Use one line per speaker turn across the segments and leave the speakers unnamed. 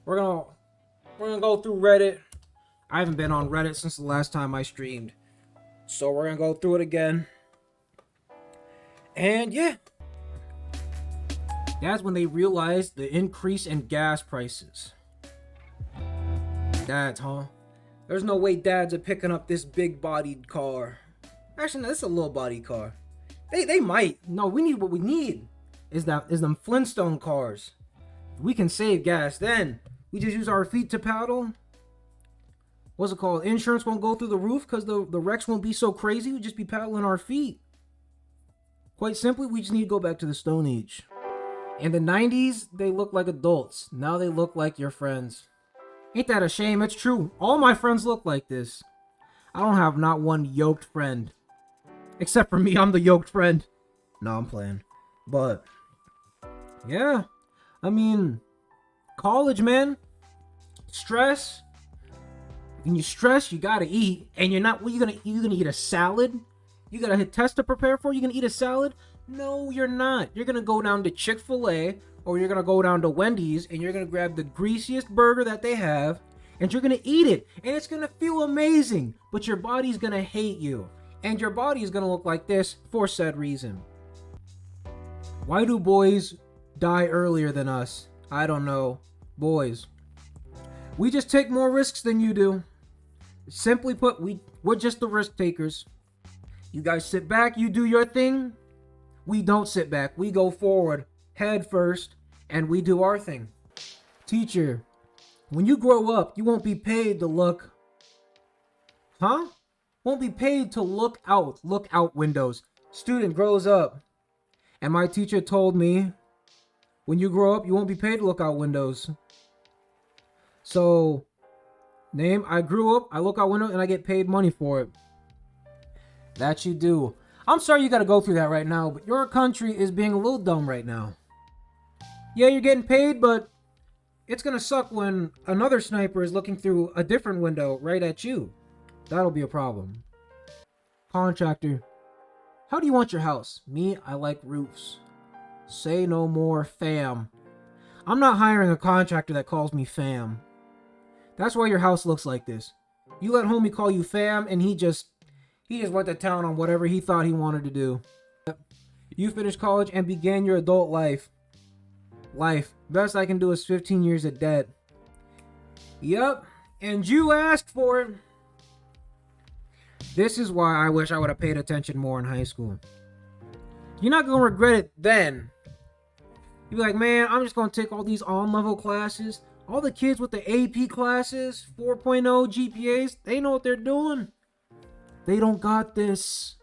We're gonna go through Reddit. I haven't been on Reddit since the last time I streamed, so we're gonna go through it again. And yeah, that's when they realized the increase in gas prices. Dads, huh? There's no way dads are picking up this big bodied car. Actually, no, this is a little body car. They might. No, we need what we need is them Flintstone cars. We can save gas. Then we just use our feet to paddle. What's it called? Insurance won't go through the roof because the wrecks won't be so crazy. We just be paddling our feet. Quite simply, we just need to go back to the Stone Age. In the 90s, they looked like adults. Now they look like your friends. Ain't that a shame? It's true. All my friends look like this. I don't have not one yoked friend. Except for me, I'm the yoked friend. No, I'm playing. But, yeah. I mean, college, man. Stress. When you stress, you gotta eat. And you're not, what you gonna eat a salad? You got a test to prepare for? You gonna eat a salad? No, you're not. You're gonna go down to Chick-fil-A or you're gonna go down to Wendy's and you're gonna grab the greasiest burger that they have and you're gonna eat it. And it's gonna feel amazing. But your body's gonna hate you. And your body is gonna look like this for said reason. Why do boys die earlier than us? I don't know. Boys. We just take more risks than you do. Simply put, we're just the risk takers. You guys sit back, you do your thing. We don't sit back. We go forward, head first, and we do our thing. Teacher, when you grow up, you won't be paid to look... Huh? Won't be paid to look out windows. Student grows up. And my teacher told me, when you grow up, you won't be paid to look out windows. So, I grew up, I look out window, and I get paid money for it. That you do. I'm sorry you gotta go through that right now, but your country is being a little dumb right now. Yeah, you're getting paid, but it's gonna suck when another sniper is looking through a different window right at you. That'll be a problem. Contractor. How do you want your house? Me, I like roofs. Say no more, fam. I'm not hiring a contractor that calls me fam. That's why your house looks like this. You let homie call you fam and he just went to town on whatever he thought he wanted to do. You finished college and began your adult life. Best I can do is 15 years of debt. Yup, and you asked for it. This is why I wish I would have paid attention more in high school. You're not going to regret it then. You'll be like, man, I'm just going to take all these on-level classes. All the kids with the AP classes, 4.0 GPAs, they know what they're doing. They don't got this.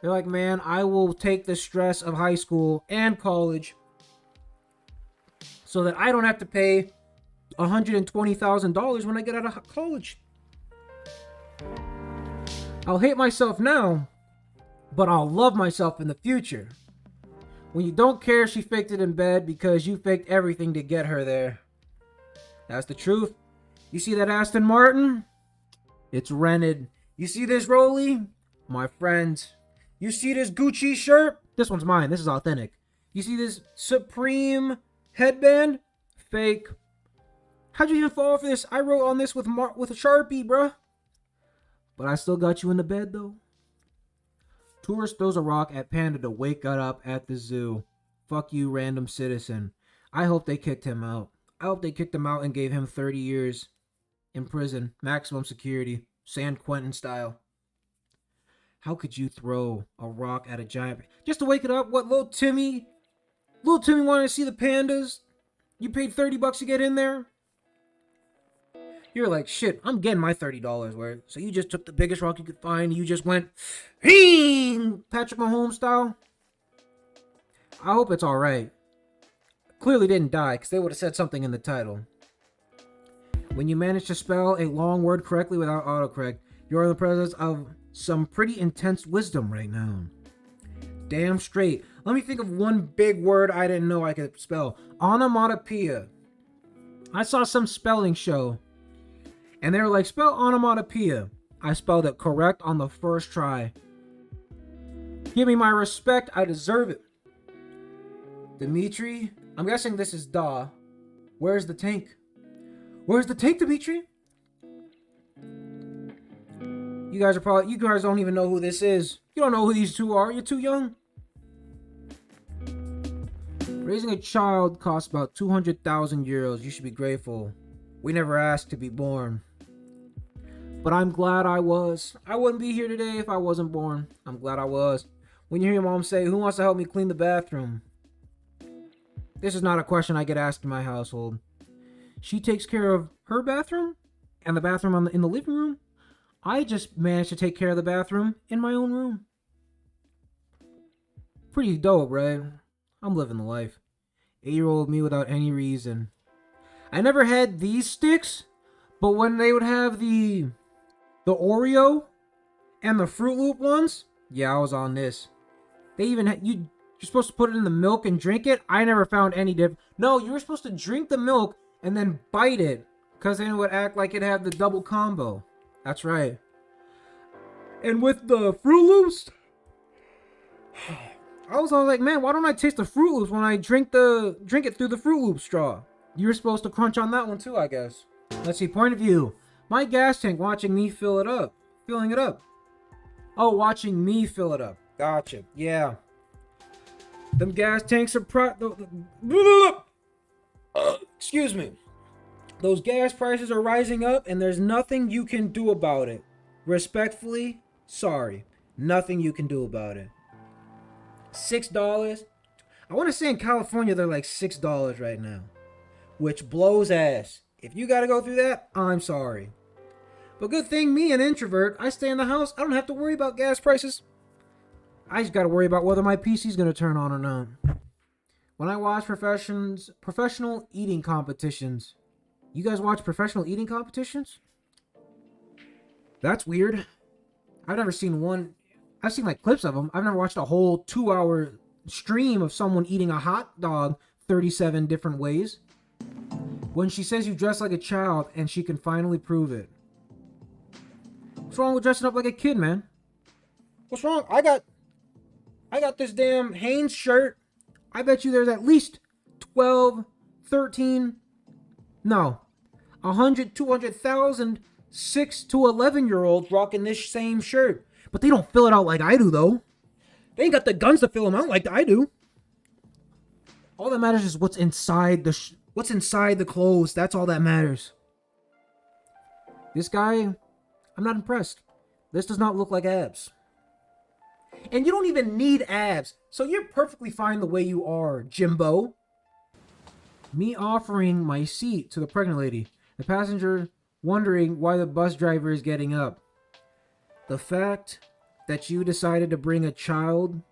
They're like, man, I will take the stress of high school and college so that I don't have to pay $120,000 when I get out of college. I'll hate myself now, but I'll love myself in the future. When you don't care she faked it in bed because you faked everything to get her there. That's the truth. You see that Aston Martin? It's rented. You see this Rollie? My friend. You see this Gucci shirt? This one's mine. This is authentic. You see this Supreme headband? Fake. How'd you even fall for this? I wrote on this with a Sharpie, bruh. But I still got you in the bed, though. Tourist throws a rock at panda to wake up at the zoo. Fuck you, random citizen. I hope they kicked him out. I hope they kicked him out and gave him 30 years in prison. Maximum security. San Quentin style. How could you throw a rock at a giant... Just to wake it up? What, little Timmy? Little Timmy wanted to see the pandas? You paid $30 to get in there? You're like, shit, I'm getting my $30 worth. So you just took the biggest rock you could find. You just went, Patrick Mahomes style. I hope it's alright. Clearly didn't die, because they would have said something in the title. When you manage to spell a long word correctly without autocorrect, you're in the presence of some pretty intense wisdom right now. Damn straight. Let me think of one big word I didn't know I could spell. Onomatopoeia. I saw some spelling show. And they were like, spell onomatopoeia. I spelled it correct on the first try. Give me my respect. I deserve it. Dimitri. I'm guessing this is Da. Where's the tank? Where's the take, Dimitri? You guys don't even know who this is. You don't know who these two are. You're too young. Raising a child costs about 200,000 euros. You should be grateful. We never asked to be born. But I'm glad I was. I wouldn't be here today if I wasn't born. I'm glad I was. When you hear your mom say, "Who wants to help me clean the bathroom?" This is not a question I get asked in my household. She takes care of her bathroom and the bathroom in the living room. I just managed to take care of the bathroom in my own room. Pretty dope, right? I'm living the life. 8-year-old me without any reason. I never had these sticks, but when they would have the Oreo and the Fruit Loop ones, yeah, I was on this. They even had, you're supposed to put it in the milk and drink it. I never found any difference. No, you were supposed to drink the milk and then bite it, because then it would act like it had the double combo. That's right. And with the Fruit Loops, I was all like, man, why don't I taste the Fruit Loops when I drink it through the Fruit Loop straw? You were supposed to crunch on that one too, I guess. Let's see, point of view. My gas tank watching me filling it up. Oh, watching me fill it up. Gotcha. Yeah. Them gas tanks are excuse me. Those gas prices are rising up and there's nothing you can do about it. Respectfully, sorry. Nothing you can do about it. $6. I want to say in California they're like $6 right now, which blows ass. If you got to go through that, I'm sorry. But good thing me, an introvert, I stay in the house. I don't have to worry about gas prices. I just got to worry about whether my PC's going to turn on or not. When I watch professional eating competitions, you guys watch professional eating competitions? That's weird. I've never seen one. I've seen like clips of them. I've never watched a whole 2-hour stream of someone eating a hot dog 37 different ways. When she says you dress like a child and she can finally prove it. What's wrong with dressing up like a kid, man? What's wrong? I got this damn Hanes shirt. I bet you there's at least 12, 13, no, 100, 200,000 6 to 11-year-olds rocking this same shirt. But they don't fill it out like I do, though. They ain't got the guns to fill them out like I do. All that matters is what's inside the clothes. That's all that matters. This guy, I'm not impressed. This does not look like abs. And you don't even need abs. So you're perfectly fine the way you are, Jimbo. Me offering my seat to the pregnant lady. The passenger wondering why the bus driver is getting up. The fact that you decided to bring a child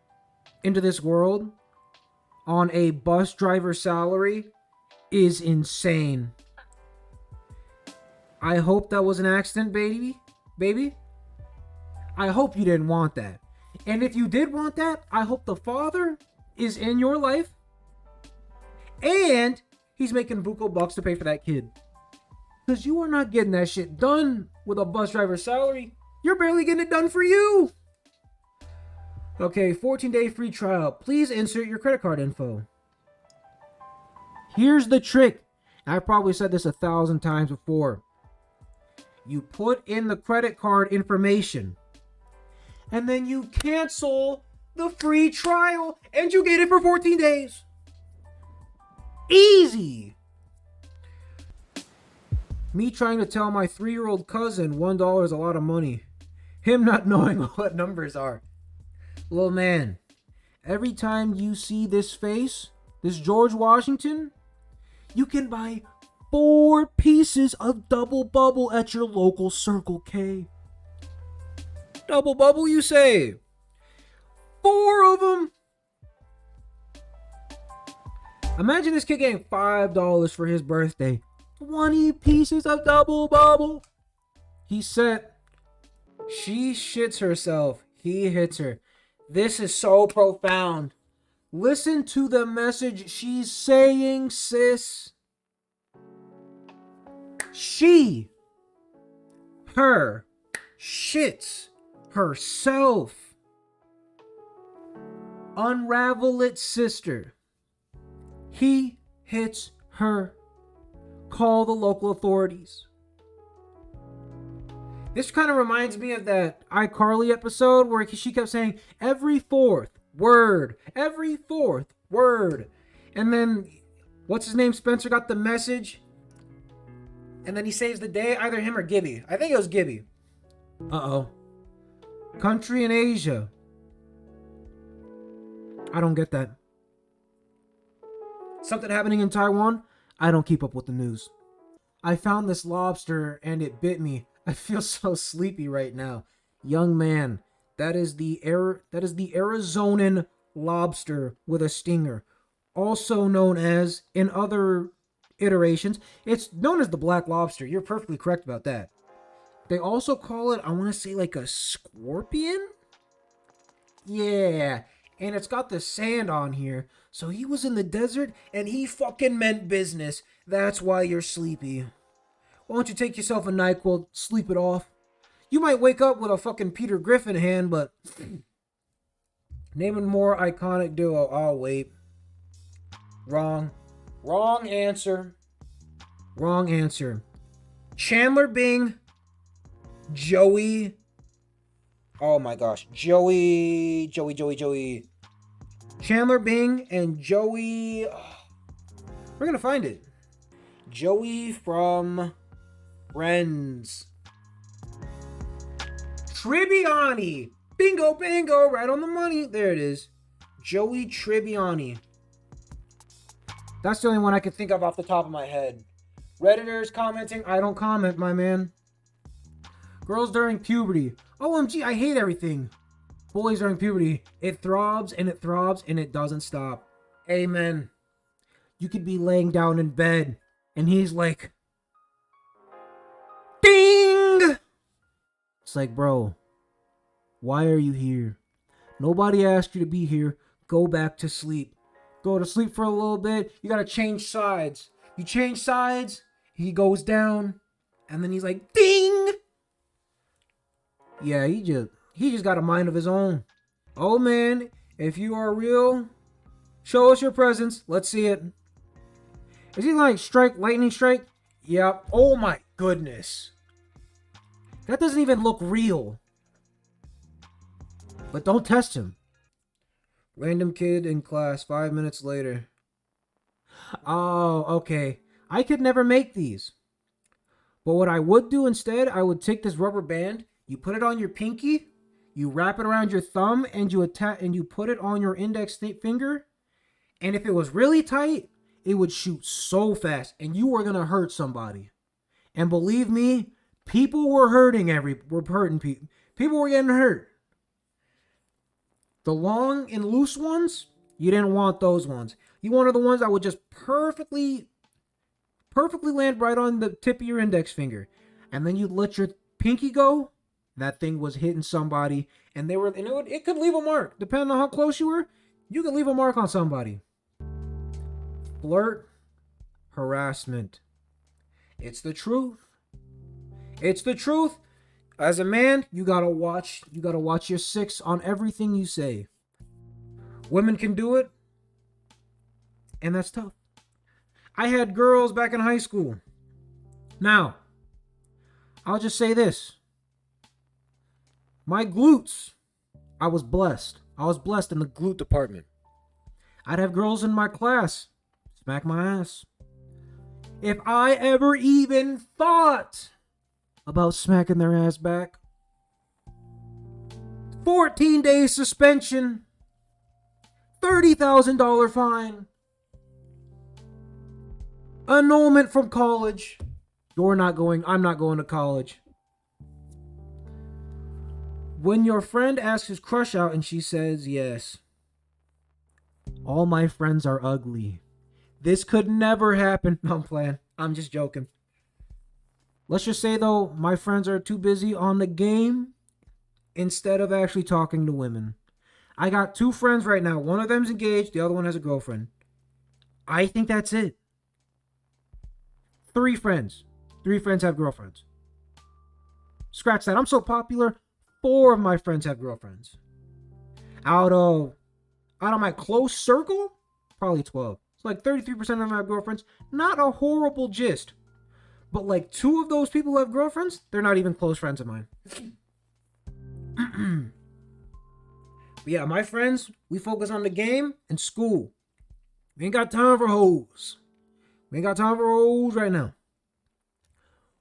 into this world on a bus driver salary is insane. I hope that was an accident, baby. I hope you didn't want that. And if you did want that, I hope the father is in your life and he's making buco bucks to pay for that kid. Because you are not getting that shit done with a bus driver salary. You're barely getting it done for you. Okay, 14-day free trial. Please insert your credit card info. Here's the trick. I've probably said this 1,000 times before. You put in the credit card information. And then you cancel the free trial. And you get it for 14 days. Easy. Me trying to tell my 3-year-old cousin $1 is a lot of money. Him not knowing what numbers are. Little man, every time you see this face, this George Washington, you can buy 4 pieces of Double Bubble at your local Circle K. Double Bubble, you say? 4 of them? Imagine this kid getting $5 for his birthday. 20 pieces of Double Bubble. He said, she shits herself. He hits her. This is so profound. Listen to the message she's saying, sis. Her shits herself. Unravel it, sister. He hits her. Call the local authorities. This kind of reminds me of that iCarly episode where she kept saying every fourth word. And then, what's his name? Spencer got the message. And then he saves the day. Either him or Gibby. I think it was Gibby. Uh-oh. Country in Asia. I don't get that. Something happening in Taiwan? I don't keep up with the news. I found this lobster and it bit me. I feel so sleepy right now. Young man, that is the Arizonan lobster with a stinger. Also known as, in other iterations, it's known as the black lobster. You're perfectly correct about that. They also call it, I want to say, like a scorpion? Yeah, and it's got the sand on here. So he was in the desert and he fucking meant business. That's why you're sleepy. Why don't you take yourself a NyQuil, sleep it off? You might wake up with a fucking Peter Griffin hand, but name a more iconic duo. Oh, wait. Wrong. Wrong answer. Wrong answer. Chandler Bing, Joey. Oh my gosh. Joey. Chandler Bing and Joey. We're gonna find it. Joey from Friends. Tribbiani. Bingo, bingo. Right on the money. There it is. Joey Tribbiani. That's the only one I can think of off the top of my head. Redditors commenting. I don't comment, my man. Girls during puberty. OMG, I hate everything. Boys during puberty. It throbs and it throbs and it doesn't stop. Amen. You could be laying down in bed and he's like, ding! It's like, bro, why are you here? Nobody asked you to be here. Go back to sleep. Go to sleep for a little bit. You gotta change sides. You change sides. He goes down. And then he's like, ding! Yeah, he just got a mind of his own. Oh man, if you are real, show us your presence. Let's see it. Is he like lightning strike? Yep. Oh my goodness. That doesn't even look real. But don't test him. Random kid in class 5 minutes later. Oh, okay. I could never make these. But what I would do instead, I would take this rubber band, you put it on your pinky, you wrap it around your thumb, and you put it on your index finger. And if it was really tight, it would shoot so fast, and you were gonna hurt somebody. And believe me, people were hurting people. People were getting hurt. The long and loose ones, you didn't want those ones. You wanted the ones that would just perfectly land right on the tip of your index finger. And then you'd let your pinky go. That thing was hitting somebody. And it could leave a mark. Depending on how close you were, you could leave a mark on somebody. Flirt, harassment. It's the truth. It's the truth. As a man, you gotta watch your six on everything you say. Women can do it, and that's tough. I had girls back in high school. Now, I'll just say this. My glutes, I was blessed. I was blessed in the glute department. I'd have girls in my class smack my ass. If I ever even thought about smacking their ass back, 14 days suspension, $30,000 fine, annulment from college. I'm not going to college. When your friend asks his crush out and she says yes, all my friends are ugly. This could never happen. No, I'm playing. I'm just joking. Let's just say, though, my friends are too busy on the game instead of actually talking to women. I got 2 friends right now. One of them's engaged. The other one has a girlfriend. I think that's it. 3 friends. 3 friends have girlfriends. Scratch that. I'm so popular. 4 of my friends have girlfriends. Out of my close circle, probably 12. It's like 33% of them have girlfriends. Not a horrible gist. But like 2 of those people who have girlfriends, they're not even close friends of mine. But yeah, my friends, we focus on the game and school. We ain't got time for hoes. We ain't got time for hoes right now.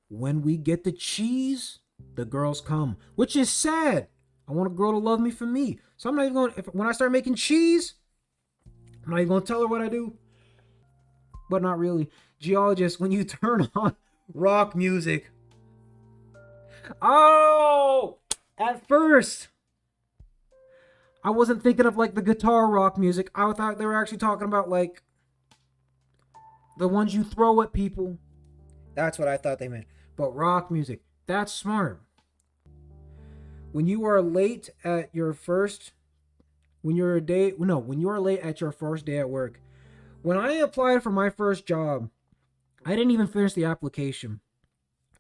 When we get the cheese, the girls come, which is sad. I want a girl to love me for me. So I'm not even going, when I start making cheese, I'm not even going to tell her what I do. But not really. Geologist, when you turn on rock music. Oh! At first, I wasn't thinking of like the guitar rock music. I thought they were actually talking about like the ones you throw at people. That's what I thought they meant. But rock music, that's smart. When you are late at your first, when you are late at your first day at work. When I applied for my first job, I didn't even finish the application.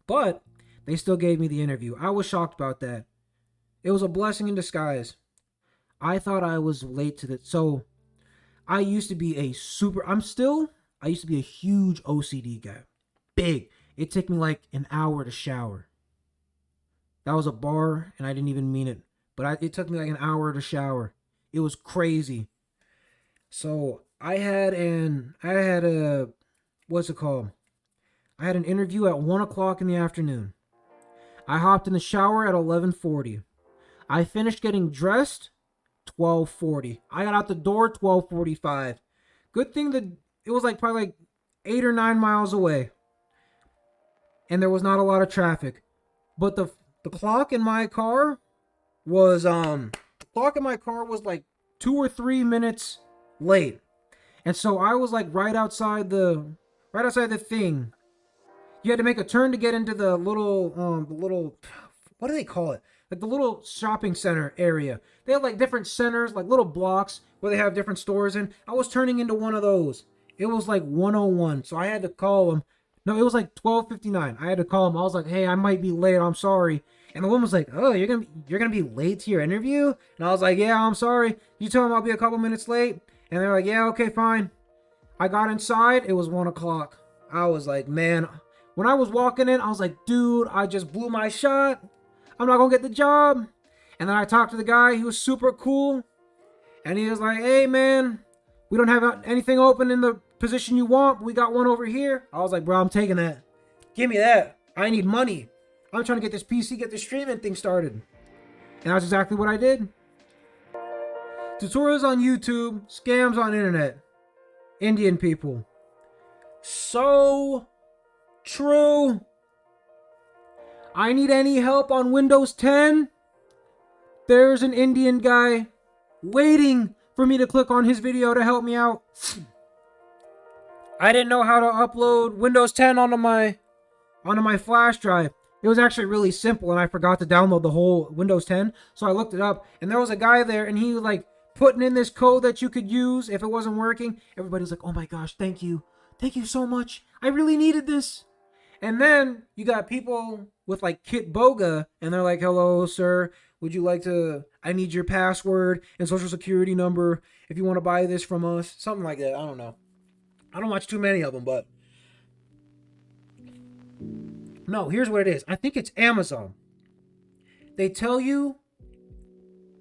But they still gave me the interview. I was shocked about that. It was a blessing in disguise. I thought I was late to the... So, I used to be a huge OCD guy. Big. It took me like an hour to shower. That was a bar, and I didn't even mean it. But it took me like an hour to shower. It was crazy. So, I had an interview at 1 o'clock in the afternoon. I hopped in the shower at 11:40. I finished getting dressed 12:40. I got out the door 12:45. Good thing that it was like probably like 8 or 9 miles away. And there was not a lot of traffic. But the clock in my car was like 2 or 3 minutes late. And so I was like right outside the thing. You had to make a turn to get into the little what do they call it? Like the little shopping center area. They have like different centers, like little blocks where they have different stores in. I was turning into one of those. It was like 101, so I had to call them. No, it was like 12:59. I had to call them. I was like, "Hey, I might be late. I'm sorry." And the woman was like, "Oh, you're gonna be late to your interview?" And I was like, "Yeah, I'm sorry. You tell them I'll be a couple minutes late." And they're like, "Yeah, okay, fine." I got inside. It was 1 o'clock. I was like, man. When I was walking in, I was like, dude, I just blew my shot. I'm not gonna get the job. And then I talked to the guy. He was super cool. And he was like, hey, man, we don't have anything open in the position you want. But we got one over here. I was like, bro, I'm taking that. Give me that. I need money. I'm trying to get this PC, get this streaming thing started. And that's exactly what I did. Tutorials on YouTube, scams on internet. Indian people. So true. I need any help on Windows 10. There's an Indian guy waiting for me to click on his video to help me out. I didn't know how to upload Windows 10 onto my flash drive. It was actually really simple, and I forgot to download the whole Windows 10. So I looked it up, and there was a guy there, and he was like putting in this code that you could use if it wasn't working. Everybody was like, oh my gosh, thank you. Thank you so much. I really needed this. And then you got people with like Kitboga, and they're like, hello, sir. Would you like to, I need your password and social security number if you want to buy this from us. Something like that. I don't know. I don't watch too many of them, but. No, here's what it is. I think it's Amazon. They tell you,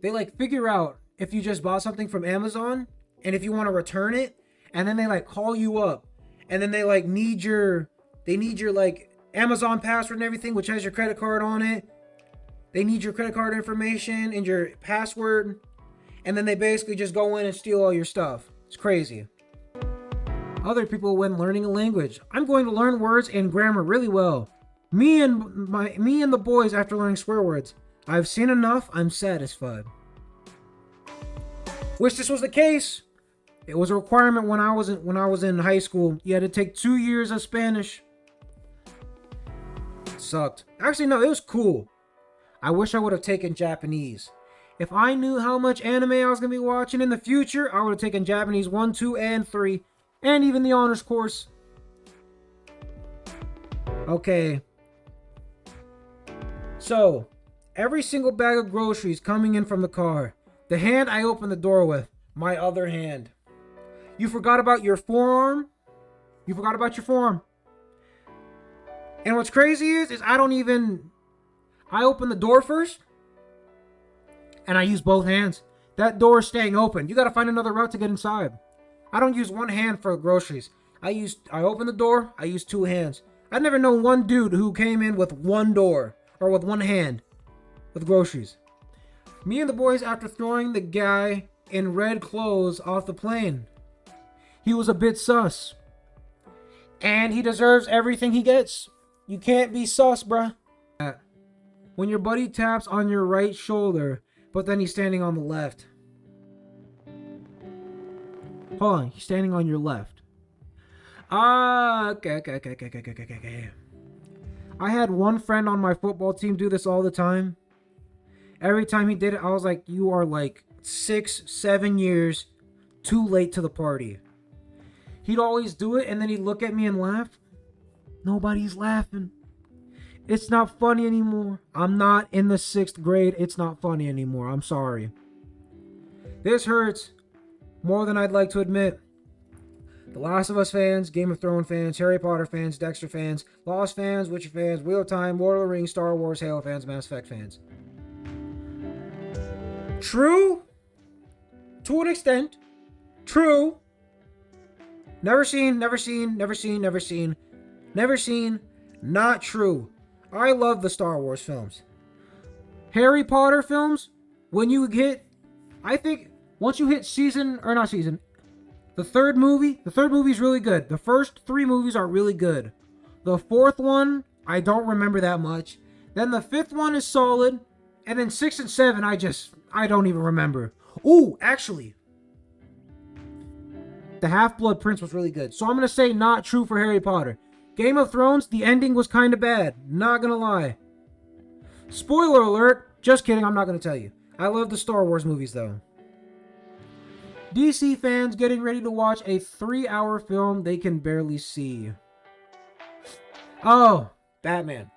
they like figure out if you just bought something from Amazon and if you want to return it, and then they like call you up, and then they like need your like Amazon password and everything, which has your credit card on it. They need your credit card information and your password, and then they basically just go in and steal all your stuff. It's crazy. Other people, when learning a language, I'm going to learn words and grammar really well. Me and the boys after learning swear words. I've seen enough. I'm satisfied. Wish this was the case. It was a requirement when I was in high school. You had to take 2 years of Spanish. It sucked. Actually, no, it was cool. I wish I would have taken Japanese. If I knew how much anime I was going to be watching in the future, I would have taken Japanese 1, 2, and 3. And even the honors course. Okay. So, every single bag of groceries coming in from the car. The hand I open the door with. My other hand. You forgot about your forearm. You forgot about your forearm. And what's crazy is I open the door first, and I use both hands. That door is staying open. You gotta find another route to get inside. I don't use one hand for groceries. I open the door, I use two hands. I've never known one dude who came in with one door, or with one hand, with groceries. Me and the boys after throwing the guy in red clothes off the plane. He was a bit sus. And he deserves everything he gets. You can't be sus, bruh. When your buddy taps on your right shoulder, but then he's standing on the left. Hold on, he's standing on your left. Okay. I had one friend on my football team do this all the time. Every time he did it, I was like, you are like 6-7 years too late to the party. He'd always do it, and then he'd look at me and laugh. Nobody's laughing. It's not funny anymore. I'm not in the 6th grade. It's not funny anymore. I'm sorry. This hurts more than I'd like to admit. The Last of Us fans, Game of Thrones fans, Harry Potter fans, Dexter fans, Lost fans, Witcher fans, Wheel of Time, Lord of the Rings, Star Wars, Halo fans, Mass Effect fans. True. To an extent. True. Never seen. Not true. I love the Star Wars films. Harry Potter films, when you hit, I think, once you hit the third movie is really good. The first 3 movies are really good. The 4th one, I don't remember that much. Then the 5th one is solid. And then 6 and 7, I don't even remember. Ooh, actually, The Half-Blood Prince was really good. So I'm going to say not true for Harry Potter. Game of Thrones, the ending was kind of bad. Not going to lie. Spoiler alert. Just kidding, I'm not going to tell you. I love the Star Wars movies, though. DC fans getting ready to watch a 3-hour film they can barely see. Oh, Batman.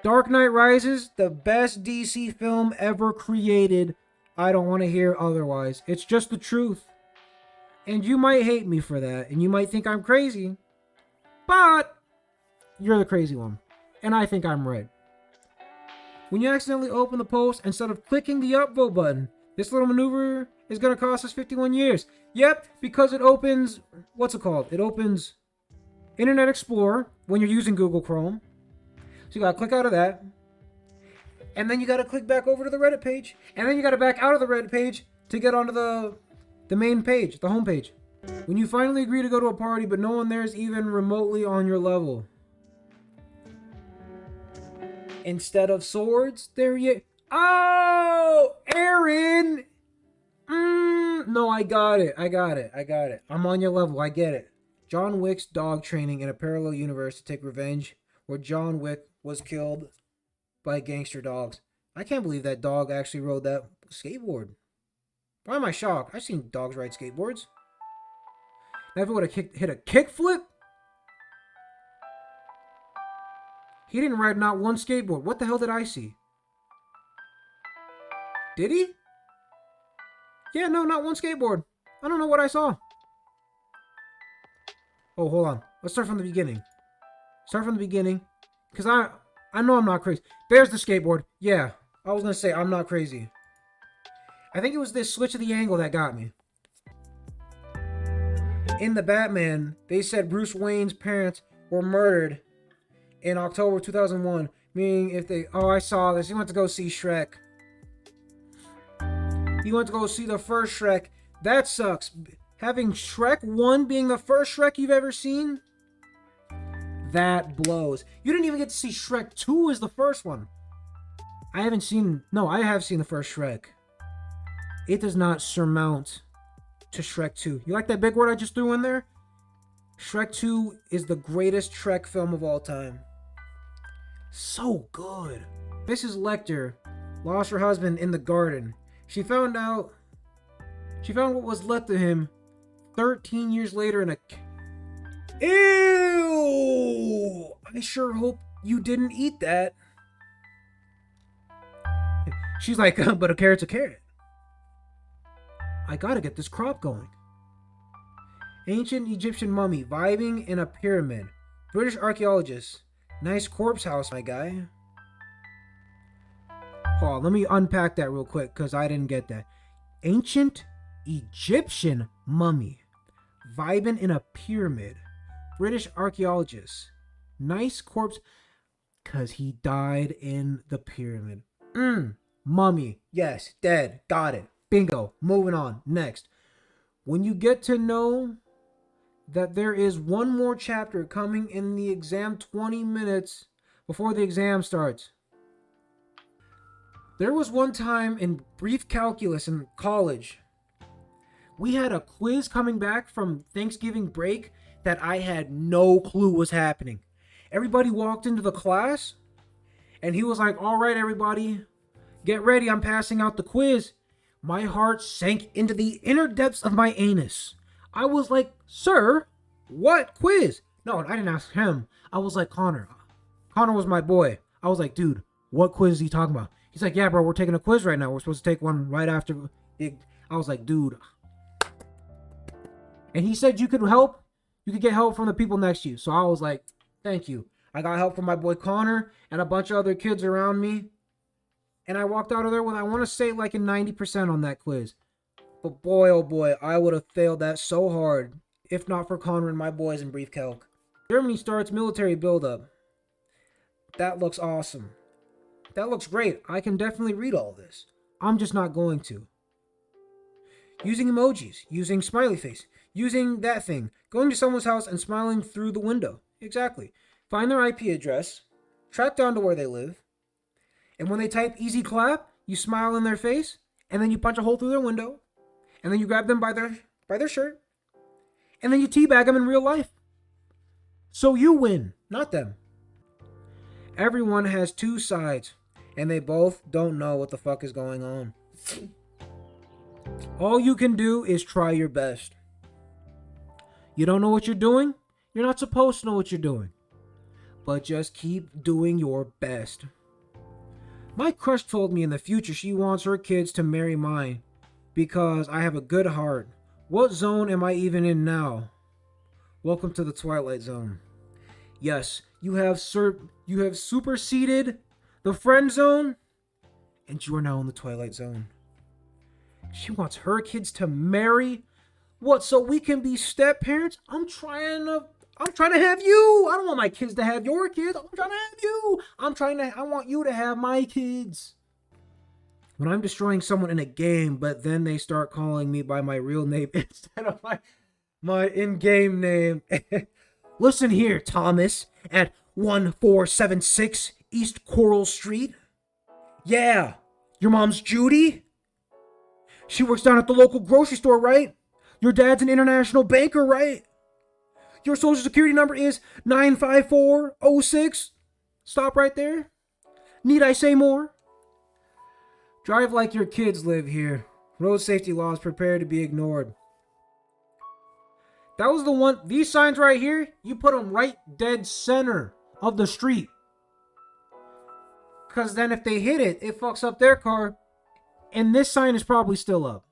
Dark Knight Rises, the best DC film ever created. I don't want to hear otherwise. It's just the truth. And you might hate me for that, and you might think I'm crazy. But you're the crazy one. And I think I'm right. When you accidentally open the post, instead of clicking the upvote button, this little maneuver is going to cost us 51 years. Yep, because it opens, what's it called? It opens Internet Explorer when you're using Google Chrome. So you got to click out of that. And then you got to click back over to the Reddit page. And then you got to back out of the Reddit page to get onto the main page, the home page. When you finally agree to go to a party, but no one there is even remotely on your level. Instead of swords, there you... Oh! Aaron! No, I got it. I'm on your level. I get it. John Wick's dog training in a parallel universe to take revenge where John Wick was killed by gangster dogs. I can't believe that dog actually rode that skateboard. Why am I shocked? I've seen dogs ride skateboards. Never would have hit a kickflip? He didn't ride not one skateboard. What the hell did I see? Did he? Yeah, no, not one skateboard. I don't know what I saw. Oh, hold on. Let's start from the beginning. Because I know I'm not crazy. There's the skateboard. Yeah, I was going to say I'm not crazy. I think it was this switch of the angle that got me. In the Batman, they said Bruce Wayne's parents were murdered in October 2001. Meaning if they... Oh, I saw this. He went to go see Shrek. He went to go see the first Shrek. That sucks. Having Shrek 1 being the first Shrek you've ever seen? That blows. You didn't even get to see Shrek 2 as the first one. I have seen the first Shrek. It does not surmount to Shrek 2. You like that big word I just threw in there? Shrek 2 is the greatest Shrek film of all time. So good. Mrs. Lecter lost her husband in the garden. She found what was left of him 13 years later in a... Ew! I sure hope you didn't eat that. She's like, but a carrot's a carrot. I gotta get this crop going. Ancient Egyptian mummy vibing in a pyramid. British archaeologist. Nice corpse house, my guy. Hold on, let me unpack that real quick because I didn't get that. Ancient Egyptian mummy vibing in a pyramid. British archaeologist. Nice corpse because he died in the pyramid. Mummy. Yes, dead. Got it. Bingo. Moving on. Next. When you get to know that there is one more chapter coming in the exam 20 minutes before the exam starts. There was one time in brief calculus in college, we had a quiz coming back from Thanksgiving break that I had no clue was happening. Everybody walked into the class and he was like, all right, everybody, get ready. I'm passing out the quiz. My heart sank into the inner depths of my anus. I was like, sir, what quiz? No, I didn't ask him. I was like, Connor. Connor was my boy. I was like, dude, what quiz is he talking about? He's like, yeah, bro, we're taking a quiz right now. We're supposed to take one right after. I was like, dude. And he said you could help. You could get help from the people next to you. So I was like, thank you. I got help from my boy Connor and a bunch of other kids around me. And I walked out of there with, I want to say, like a 90% on that quiz. But boy, oh boy, I would have failed that so hard if not for Connor and my boys in brief calc. Germany starts military buildup. That looks awesome. That looks great. I can definitely read all this. I'm just not going to. Using emojis, using smiley face, using that thing, going to someone's house and smiling through the window. Exactly. Find their IP address, track down to where they live, and when they type easy clap, you smile in their face, and then you punch a hole through their window, and then you grab them by their shirt, and then you teabag them in real life. So you win, not them. Everyone has two sides, and they both don't know what the fuck is going on. All you can do is try your best. You don't know what you're doing? You're not supposed to know what you're doing. But just keep doing your best. My crush told me in the future she wants her kids to marry mine because I have a good heart. What zone am I even in now? Welcome to the Twilight Zone. Yes, you have superseded the friend zone, and you are now in the Twilight Zone. She wants her kids to marry. What? So we can be step parents? I'm trying to have you. I don't want my kids to have your kids. I'm trying to have you. I want you to have my kids. When I'm destroying someone in a game, but then they start calling me by my real name instead of my in-game name. Listen here, Thomas, at 1476 East Coral Street. Yeah, your mom's Judy? She works down at the local grocery store, right? Your dad's an international banker, right? Your social security number is 95406. Stop right there. Need I say more? Drive like your kids live here. Road safety laws prepare to be ignored. That was the one. These signs right here, you put them right dead center of the street. Because then if they hit it, it fucks up their car. And this sign is probably still up.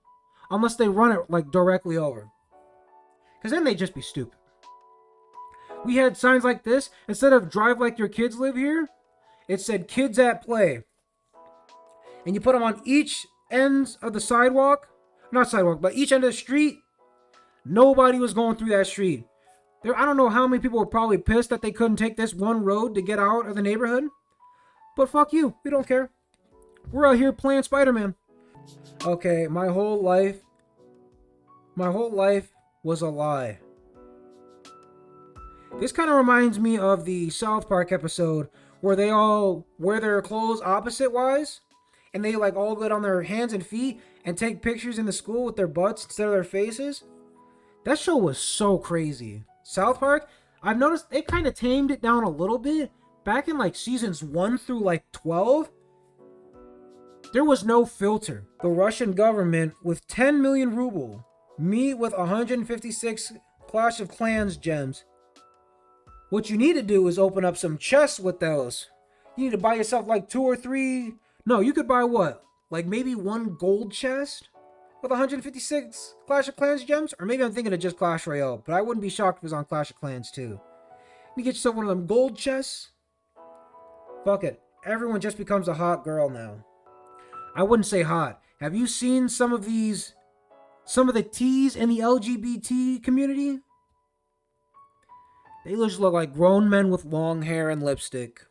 Unless they run it like directly over. Because then they'd just be stupid. We had signs like this. Instead of drive like your kids live here, it said kids at play. And you put them on each ends of the sidewalk. Not sidewalk, but each end of the street. Nobody was going through that street. I don't know how many people were probably pissed that they couldn't take this one road to get out of the neighborhood. But fuck you. We don't care. We're out here playing Spider-Man. Okay, my whole life was a lie. This kind of reminds me of the South Park episode where they all wear their clothes opposite wise and they like all get on their hands and feet and take pictures in the school with their butts instead of their faces. That show was so crazy. South Park, I've noticed they kind of tamed it down a little bit. Back in like seasons 1 through like 12, there was no filter. The Russian government with 10 million ruble meet with 156 Clash of Clans gems. What you need to do is open up some chests with those. You need to buy yourself like 2 or 3. No, you could buy what? Like maybe 1 gold chest with 156 Clash of Clans gems? Or maybe I'm thinking of just Clash Royale, but I wouldn't be shocked if it was on Clash of Clans too. You get yourself one of them gold chests. Fuck it. Everyone just becomes a hot girl now. I wouldn't say hot. Have you seen some of the T's in the LGBT community? They just look like grown men with long hair and lipstick.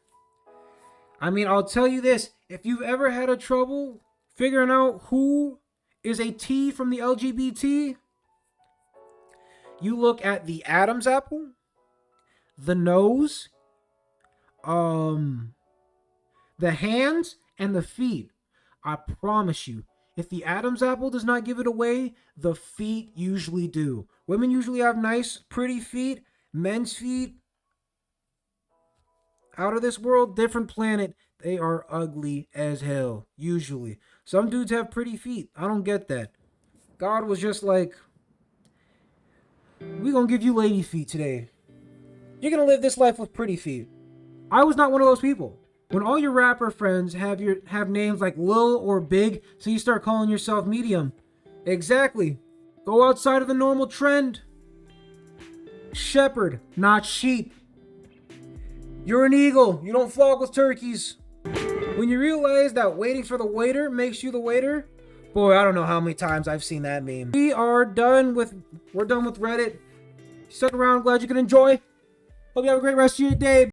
I mean, I'll tell you this. If you've ever had a trouble figuring out who is a T from the LGBT, you look at the Adam's apple, the nose, the hands, and the feet. I promise you, if the Adam's apple does not give it away, the feet usually do. Women usually have nice, pretty feet. Men's feet, out of this world, different planet. They are ugly as hell, usually. Some dudes have pretty feet. I don't get that. God was just like, we gonna give you lady feet today. You're gonna live this life with pretty feet. I was not one of those people. When all your rapper friends have names like Lil or Big, so you start calling yourself medium. Exactly. Go outside of the normal trend. Shepherd, not sheep. You're an eagle. You don't flock with turkeys. When you realize that waiting for the waiter makes you the waiter, boy, I don't know how many times I've seen that meme. We're done with Reddit. Stuck around, glad you could enjoy. Hope you have a great rest of your day.